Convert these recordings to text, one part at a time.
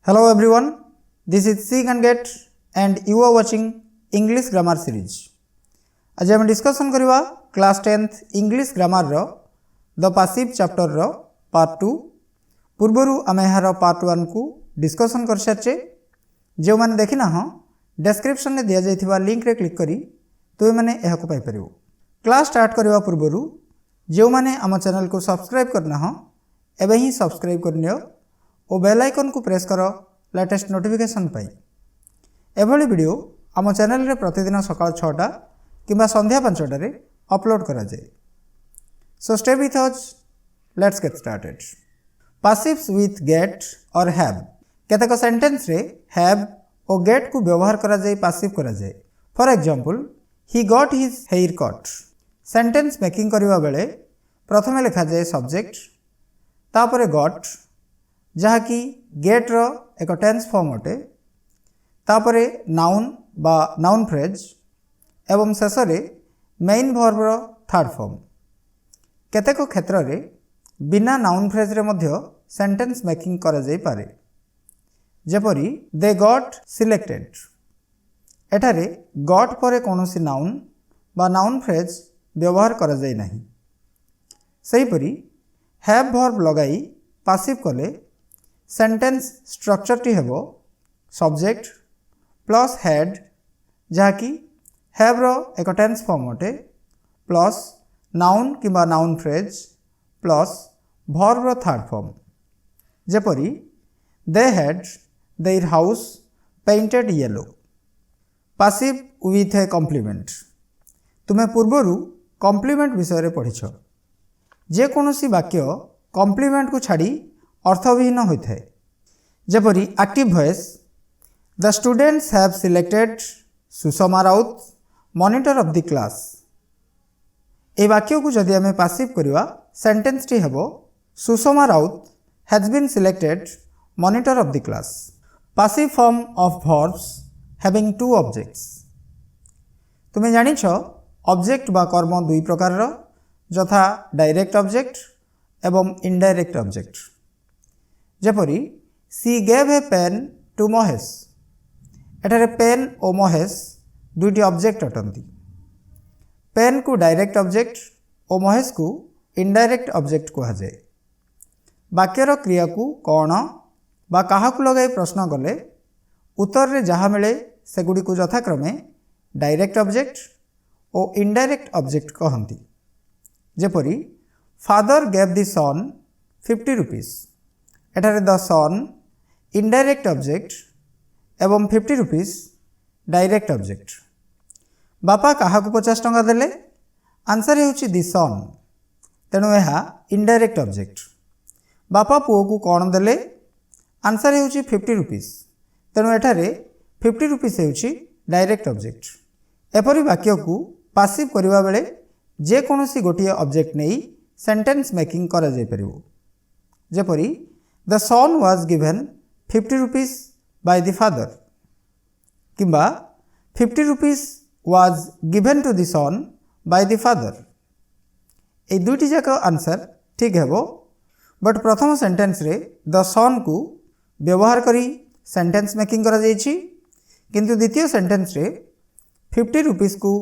Hello everyone, this is Seek and Get and you are watching English Grammar Series. आज हम discussion करवा class 10th English grammar रो the passive chapter रो part 2 पूर्वरु आमे हार पार्ट 1 को डिस्कशन कर सारचे जो माने देखिना हो डिस्क्रिप्शन में दिया जाइथिबा लिंक रे क्लिक करी तो माने एहा को पाई परिबो। क्लास स्टार्ट करवा पूर्वरु जो माने आम चैनल को सब्सक्राइब करना हो एबे ही सब्सक्राइब करनियो और बेल आइकन को प्रेस करो लेटेस्ट नोटिफिकेशन पाई। एभली वीडियो आम चैनल रे प्रतिदिन सकाळ 6टा किंबा संध्या 5टा रे अपलोड करा जाए। So stay with us, let's get started. Passives with get और हैव केतक सेंटेंस रे हैव और गेट को व्यवहार करा जाए पैसिव करा जाए। For example he got his hair cut. Sentence making करबा बेले प्रथमे लिखा जाए सब्जेक्ट तापरे गॉट जहा कि गेट रो एक टेंस फॉर्म अटे तापरे नाउन बा नाउन फ्रेज एवं शेष रे मेन वर्ब रो थर्ड फॉर्म। केतेक क्षेत्र रे बिना नाउन फ्रेज रे मध्य सेंटेंस मेकिंग करा जाई पारे। जेपरी दे गॉट सिलेक्टेड एठारे गॉट परे कोनोसी नाउन बा नाउन फ्रेज व्यवहार करा जाई नाही। सेहीपरि हैव वर्ब लगाई पैसिव कले सेंटेंस स्ट्रक्चर टी हेबो सब्जेक्ट प्लस हेड जहा कि हैव रो एक टेंस फॉर्म अटे प्लस नाउन किंबा नाउन फ्रेज प्लस वर्ब रो थर्ड फॉर्म। जेपरी they had their house painted yellow. Passive with a complement. तुम्हें पूर्वरु कॉम्प्लीमेंट विषय रे पढ़िछ। जे कोनोसी वाक्य कॉम्प्लीमेंट को छाड़ी अर्थविहीन होता है। जेपरी active voice the students have selected Sushma Raut monitor of the class. ए वाक्य को जदि आमे पैसिव करवा सेंटेंस टी हेबो Sushma Raut has been selected monitor of the class. Passive form of verbs having two objects. तुम्हें जानिछ ऑब्जेक्ट बा कर्म दुई प्रकार रो यथा डायरेक्ट ऑब्जेक्ट एवं इनडायरेक्ट ऑब्जेक्ट। जेपरी she gave a pen to Mahesh. एठारे पेन और महेश दुईटी ऑब्जेक्ट अटंती। पेन को डायरेक्ट ऑब्जेक्ट और महेश को इनडायरेक्ट ऑब्जेक्ट कहा जाए। वाक्यर क्रिया को कौन बा काहा को लगाई प्रश्न कले उत्तर रे जहाँ मिले सेगुड़ी को यथाक्रमे डायरेक्ट ऑब्जेक्ट और इनडायरेक्ट ऑब्जेक्ट कहती। जेपरी father gave the son 50 rupees. एठारे द सन इनडायरेक्ट ऑब्जेक्ट एवं 50 रुपीज डायरेक्ट ऑब्जेक्ट। बापा काहा को 50 टंका देले आंसर हेउची द सन तेणु यह इनडायरेक्ट ऑब्जेक्ट। बापा पुओ को कौन देले आंसर हेउची 50 रुपीज तेणु एठारे 50 रुपीज हेउची डायरेक्ट ऑब्जेक्ट। एपरि वाक्य को पैसिव करबा बेले जे कोनोसी गोटिए ऑब्जेक्ट नहीं सेंटेंस मेकिंग करा जाय परिबो। जेपरी the son was given 50 rupees by the father किंबा 50 rupees was given to the son by the father. ए दुईटी जाक आंसर ठीक हेबो बट प्रथम सेंटेंस रे द सन को व्यवहार करी सेंटेंस मेकिंग करा जायछि किंतु द्वितीय सेंटेंस रे 50 रुपीज को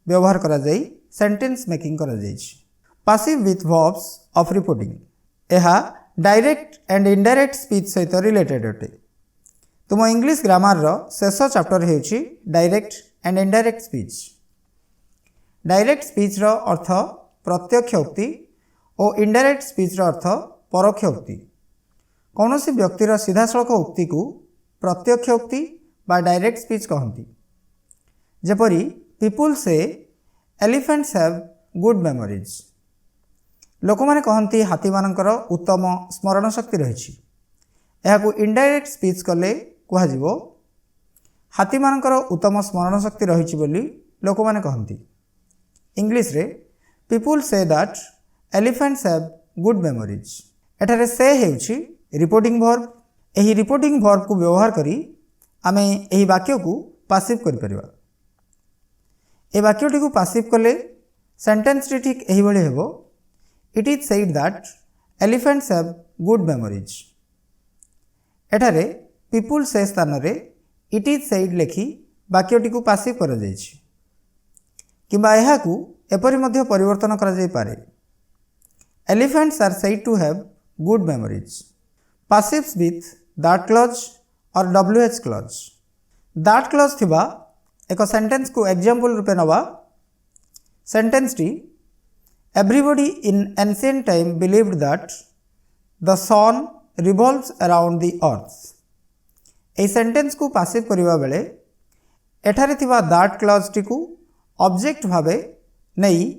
व्यवहार करा जाई सेंटेंस मेकिंग करा जायछि। Passive with verbs of reporting एहा डायरेक्ट एंड इनडायरेक्ट स्पीच सहित रिलेटेड अटे। तुम इंग्लिश ग्रामर रो शेष चैप्टर हेउछि direct and indirect speech. Direct speech रो अर्थ प्रत्यक्ष उक्ति और इनडायरेक्ट स्पीच रो अर्थ परोक्ष उक्ति। कौनसी व्यक्तिर सीधासलख उक्ति को प्रत्यक्ष उक्ति बा डायरेक्ट स्पीच कहती। जेपरी पीपुल से एलिफेंट्स हैव गुड मेमोरीज। लोक माने कहती हाथी मानकर उत्तम स्मरण शक्ति रही। यह इनडायरेक्ट स्पीच कले कहुजिवो हाथी मानकर उत्तम स्मरण शक्ति रही बोली लोक माने कहती। इंग्लिश रे people say that elephants have good memories. एठारे से हेउछि रिपोर्टिंग वर्ब। एही रिपोर्टिंग वर्ब को व्यवहार करी आमे एही वाक्य को पैसिव करि परिबा। ए वाक्यटी को पैसिव कले सेंटेंस टी ठीक एही भली हेबो it is said that elephants have good memories. एठारे पिपुल से स्थान रे इट इज सेड लेखि वाक्यटी को पासिव करा जायछि किबा एहा को एपरि मध्य परिवर्तन करा जाय पारे। Elephants are said to have good memories. Passives with that clause और WH क्लॉज। दैट क्लॉज थिबा एक सेंटेंस को एग्जांपल रूपे नवा। सेंटेंस टी everybody in ancient time believed that the sun revolves around the earth. ए सेंटेंस को passive करिवा बेले एठारे थिबा दैट क्लॉज टी को ऑब्जेक्ट भावे नहीं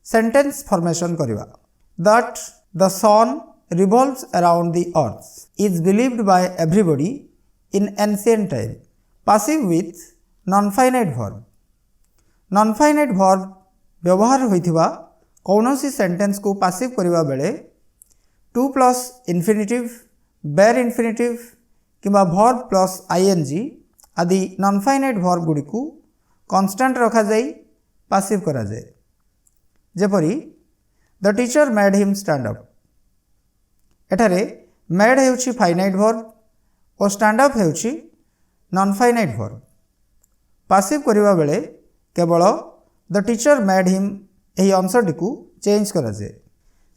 सेंटेंस फॉर्मेशन करिवा। That the sun revolves around the earth is believed by everybody in ancient time. Passive with non-finite verb. Non-finite verb व्यवहार होइथिबा कौनसी सेंटेंस को पासिव करिवा बेले टू प्लस इन्फिनिटिव, बेर इन्फिनिटिव किंबा वर्ब प्लस ing आदि non-finite verb गुडी को constant रखा जाई पासिव करा जाए। जेपरी the teacher made him stand up. एठारे मेड हेउछि फाइनाइट वर्ब और स्टैंड अप हेउछि नॉन फाइनाइट वर्ब। पासिव करिवा बेले केवल द टीचर मेड हिम एही अंशटी को चेंज करा जाए।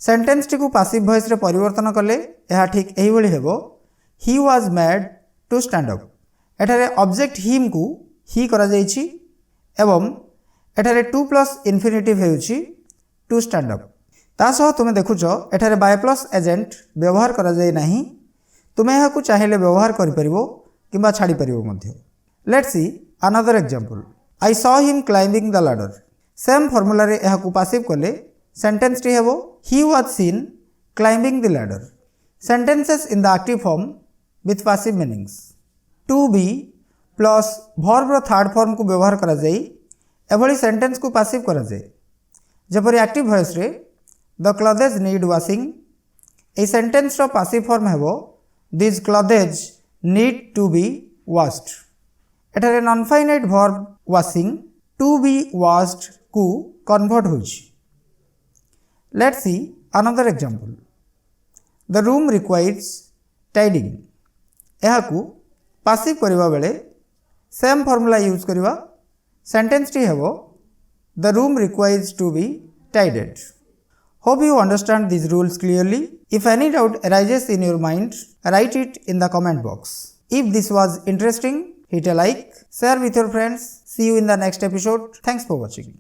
सेंटेंस टी को पासिव वॉइस रे परिवर्तन कले एहा ठीक एही भली हेबो he was made to stand up. एठारे ऑब्जेक्ट हिम को ही करा जायछि एवं एठारे टू प्लस इन्फिनिटिव हेउछि टू स्टैंड अप। तासह तुमे देखुच एठारे बाय प्लस एजेंट व्यवहार करा जाय नाही। तुमे एहा को चाहिले व्यवहार करि परिबो किंबा छाडी परिबो मध्य। Let's see another example. I saw him climbing the ladder. Same formula रे एहा को पासिव कले सेंटेंस टी हेबो he was seen climbing the ladder. Sentences in the active form with passive meanings. To be plus verb रो third form को व्यवहार करा जाय एभली सेंटेंस को पासिव करा जाय। जेपरि एक्टिव वॉइस रे द क्लॉथेज नीड वॉशिंग। ए सेंटेंस रो पासिव फॉर्म हेबो this clothes need to be washed. एठारे non finite verb washing to be washed को कन्वर्ट होछि। Let's see another example. The room requires tidying. एहा को पासिव करिवा बेले सेम फार्मूला यूज करिवा। सेंटेंस टी हेबो the room requires to be tidied. Hope you understand these rules clearly. If any doubt arises in your mind, write it in the comment box. If this was interesting, hit a like, share with your friends. See you in the next episode. Thanks for watching.